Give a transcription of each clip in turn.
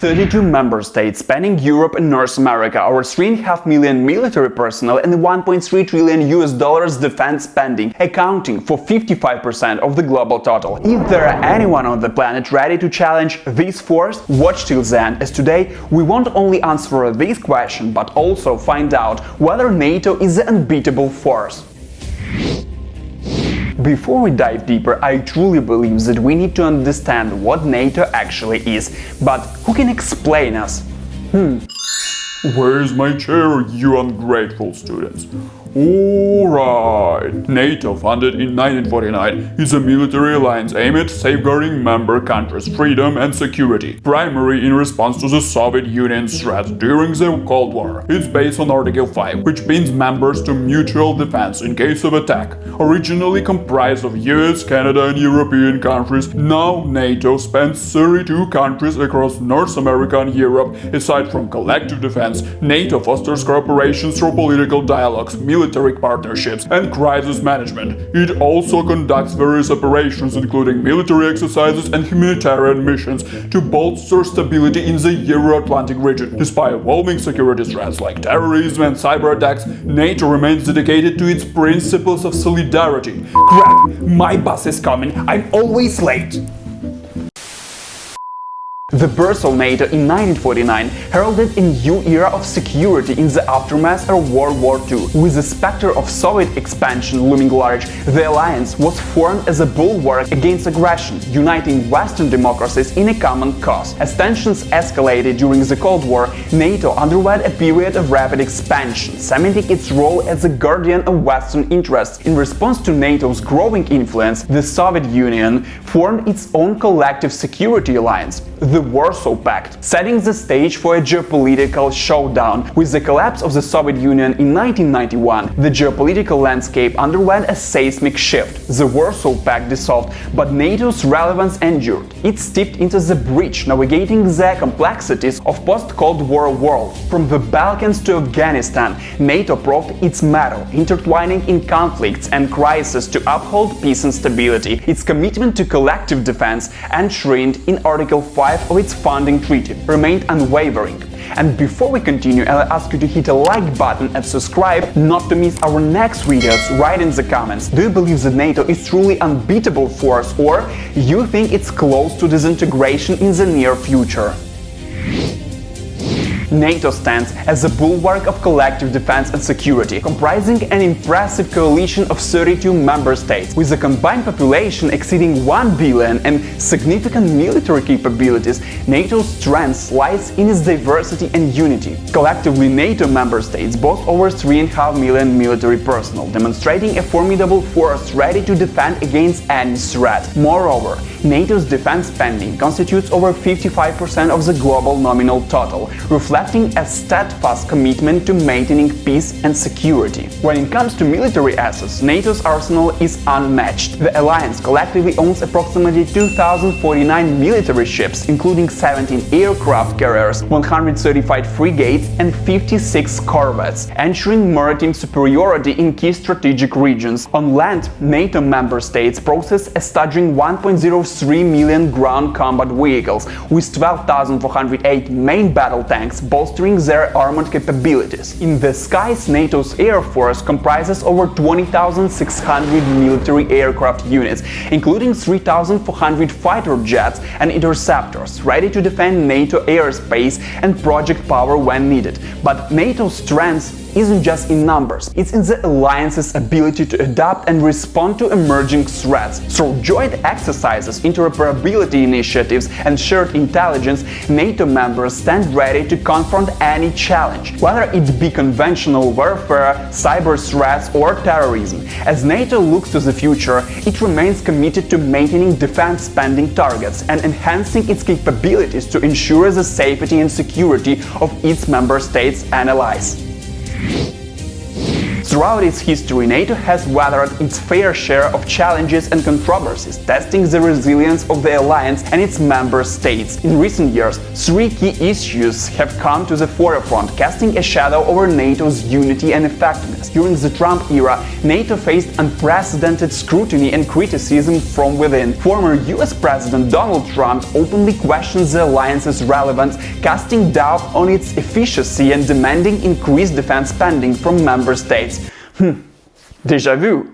32 member states spanning Europe and North America, over 3.5 million military personnel and $1.3 trillion defense spending, accounting for 55% of the global total. If there are anyone on the planet ready to challenge this force, watch till the end, as today we won't only answer this question, but also find out whether NATO is the unbeatable force. Before we dive deeper, I truly believe that we need to understand what NATO actually is. But who can explain us? Where's my chair, you ungrateful students? Alright, NATO, founded in 1949, is a military alliance aimed at safeguarding member countries' freedom and security, primarily in response to the Soviet Union's threat during the Cold War. It's based on Article 5, which binds members to mutual defense in case of attack. Originally comprised of US, Canada and European countries, now NATO spans 32 countries across North America and Europe. Aside from collective defense, NATO fosters cooperation through political dialogues, military partnerships and crisis management. It also conducts various operations, including military exercises and humanitarian missions, to bolster stability in the Euro-Atlantic region. Despite evolving security threats like terrorism and cyber attacks, NATO remains dedicated to its principles of solidarity. Crap! My bus is coming! I'm always late! The birth of NATO in 1949 heralded a new era of security in the aftermath of World War II. With the specter of Soviet expansion looming large, the alliance was formed as a bulwark against aggression, uniting Western democracies in a common cause. As tensions escalated during the Cold War, NATO underwent a period of rapid expansion, cementing its role as a guardian of Western interests. In response to NATO's growing influence, the Soviet Union formed its own collective security alliance, the Warsaw Pact, setting the stage for a geopolitical showdown. With the collapse of the Soviet Union in 1991, the geopolitical landscape underwent a seismic shift. The Warsaw Pact dissolved, but NATO's relevance endured. It stepped into the breach, navigating the complexities of post-Cold War world. From the Balkans to Afghanistan, NATO proved its mettle, intertwining in conflicts and crises to uphold peace and stability. Its commitment to collective defense, enshrined in Article 5 of its founding treaty, remained unwavering. And before we continue, I'll ask you to hit a like button and subscribe not to miss our next videos. Write in the comments, do you believe that NATO is truly unbeatable force, or you think it's close to disintegration in the near future? NATO stands as a bulwark of collective defense and security, comprising an impressive coalition of 32 member states. With a combined population exceeding 1 billion and significant military capabilities, NATO's strength lies in its diversity and unity. Collectively, NATO member states boast over 3.5 million military personnel, demonstrating a formidable force ready to defend against any threat. Moreover, NATO's defense spending constitutes over 55% of the global nominal total, reflecting a steadfast commitment to maintaining peace and security. When it comes to military assets, NATO's arsenal is unmatched. The alliance collectively owns approximately 2,049 military ships, including 17 aircraft carriers, 135 frigates and 56 corvettes, ensuring maritime superiority in key strategic regions. On land, NATO member states possess a staggering 1.03 million ground combat vehicles, with 12,408 main battle tanks, bolstering their armored capabilities. In the skies, NATO's air force comprises over 20,600 military aircraft units, including 3,400 fighter jets and interceptors, ready to defend NATO airspace and project power when needed. But NATO's strength isn't just in numbers, it's in the alliance's ability to adapt and respond to emerging threats. Through joint exercises, interoperability initiatives and shared intelligence, NATO members stand ready to confront any challenge, whether it be conventional warfare, cyber threats or terrorism. As NATO looks to the future, it remains committed to maintaining defense spending targets and enhancing its capabilities to ensure the safety and security of its member states and allies. Throughout its history, NATO has weathered its fair share of challenges and controversies, testing the resilience of the alliance and its member states. In recent years, three key issues have come to the forefront, casting a shadow over NATO's unity and effectiveness. During the Trump era, NATO faced unprecedented scrutiny and criticism from within. Former US President Donald Trump openly questioned the alliance's relevance, casting doubt on its efficacy and demanding increased defense spending from member states. Déjà vu.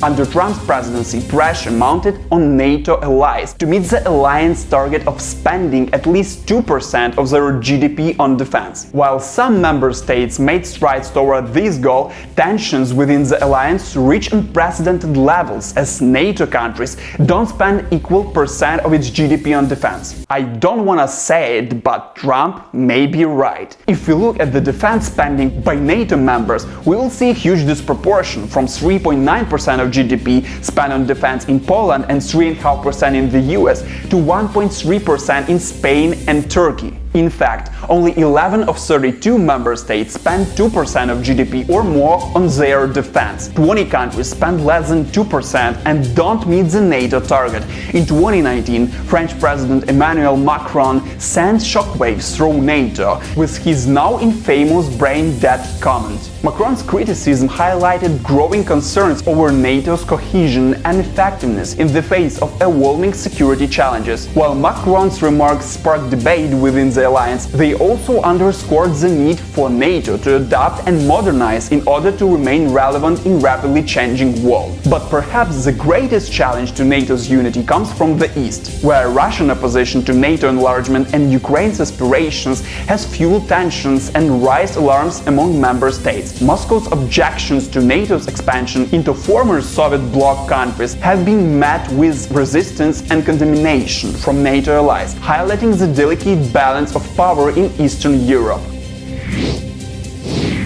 Under Trump's presidency, pressure mounted on NATO allies to meet the alliance target of spending at least 2% of their GDP on defense. While some member states made strides toward this goal, tensions within the alliance reach unprecedented levels as NATO countries don't spend equal percent of its GDP on defense. I don't wanna say it, but Trump may be right. If we look at the defense spending by NATO members, we will see a huge disproportion from 3.9% of GDP spent on defense in Poland and 3.5% in the US to 1.3% in Spain and Turkey. In fact, only 11 of 32 member states spend 2% of GDP or more on their defense. 20 countries spend less than 2% and don't meet the NATO target. In 2019, French President Emmanuel Macron sent shockwaves through NATO with his now infamous brain-dead comment. Macron's criticism highlighted growing concerns over NATO's cohesion and effectiveness in the face of evolving security challenges. While Macron's remarks sparked debate within the alliance, they also underscored the need for NATO to adapt and modernize in order to remain relevant in rapidly changing world. But perhaps the greatest challenge to NATO's unity comes from the East, where Russian opposition to NATO enlargement and Ukraine's aspirations has fueled tensions and raised alarms among member states. Moscow's objections to NATO's expansion into former Soviet bloc countries have been met with resistance and condemnation from NATO allies, highlighting the delicate balance of power in Eastern Europe.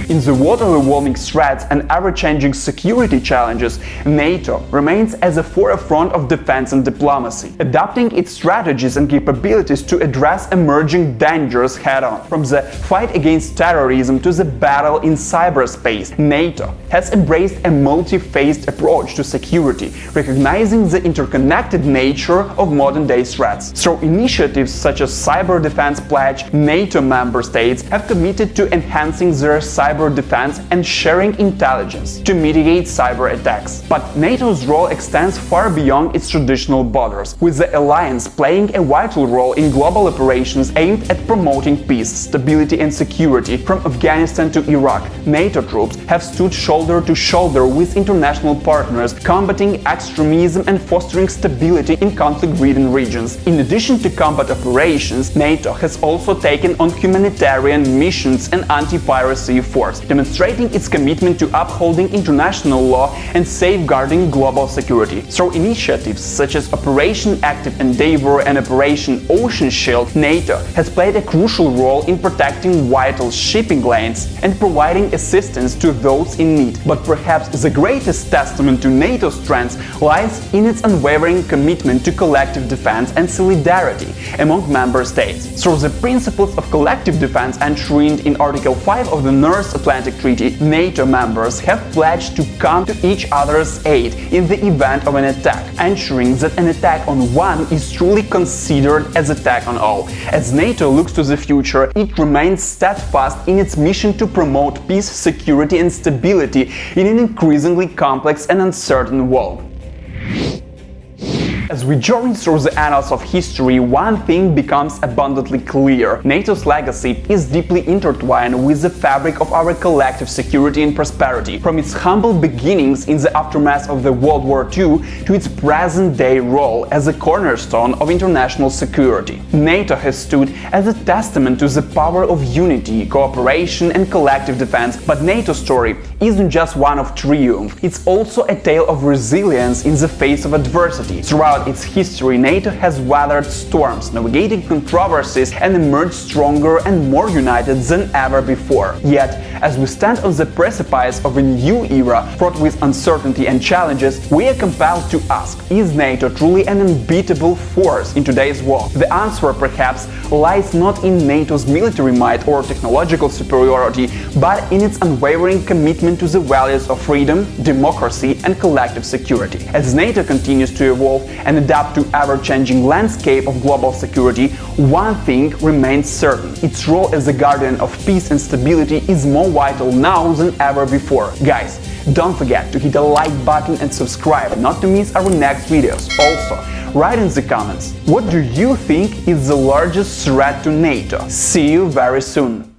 In the world of evolving threats and ever-changing security challenges, NATO remains at the forefront of defense and diplomacy, adapting its strategies and capabilities to address emerging dangers head-on. From the fight against terrorism to the battle in cyberspace, NATO has embraced a multi-phased approach to security, recognizing the interconnected nature of modern-day threats. Through initiatives such as Cyber Defense Pledge, NATO member states have committed to enhancing their cyber defense and sharing intelligence to mitigate cyber attacks. But NATO's role extends far beyond its traditional borders, with the alliance playing a vital role in global operations aimed at promoting peace, stability and security. From Afghanistan to Iraq, NATO troops have stood shoulder to shoulder with international partners, combating extremism and fostering stability in conflict-ridden regions. In addition to combat operations, NATO has also taken on humanitarian missions and anti-piracy efforts, demonstrating its commitment to upholding international law and safeguarding global security. Through initiatives such as Operation Active Endeavour and Operation Ocean Shield, NATO has played a crucial role in protecting vital shipping lanes and providing assistance to those in need. But perhaps the greatest testament to NATO's strength lies in its unwavering commitment to collective defense and solidarity among member states. Through the principles of collective defense enshrined in Article 5 of the North Atlantic Treaty, NATO members have pledged to come to each other's aid in the event of an attack, ensuring that an attack on one is truly considered as an attack on all. As NATO looks to the future, it remains steadfast in its mission to promote peace, security and stability in an increasingly complex and uncertain world. As we journey through the annals of history, one thing becomes abundantly clear. NATO's legacy is deeply intertwined with the fabric of our collective security and prosperity, from its humble beginnings in the aftermath of the World War II to its present-day role as a cornerstone of international security. NATO has stood as a testament to the power of unity, cooperation and collective defense, but NATO's story isn't just one of triumph, it's also a tale of resilience in the face of adversity. Throughout Throughout its history, NATO has weathered storms, navigated controversies, and emerged stronger and more united than ever before. Yet, as we stand on the precipice of a new era fraught with uncertainty and challenges, we are compelled to ask, is NATO truly an unbeatable force in today's world? The answer, perhaps, lies not in NATO's military might or technological superiority, but in its unwavering commitment to the values of freedom, democracy, and collective security. As NATO continues to evolve and adapt to ever-changing landscape of global security, one thing remains certain: its role as a guardian of peace and stability is more vital now than ever before. Guys, don't forget to hit the like button and subscribe not to miss our next videos. Also, write in the comments, what do you think is the largest threat to NATO? See you very soon!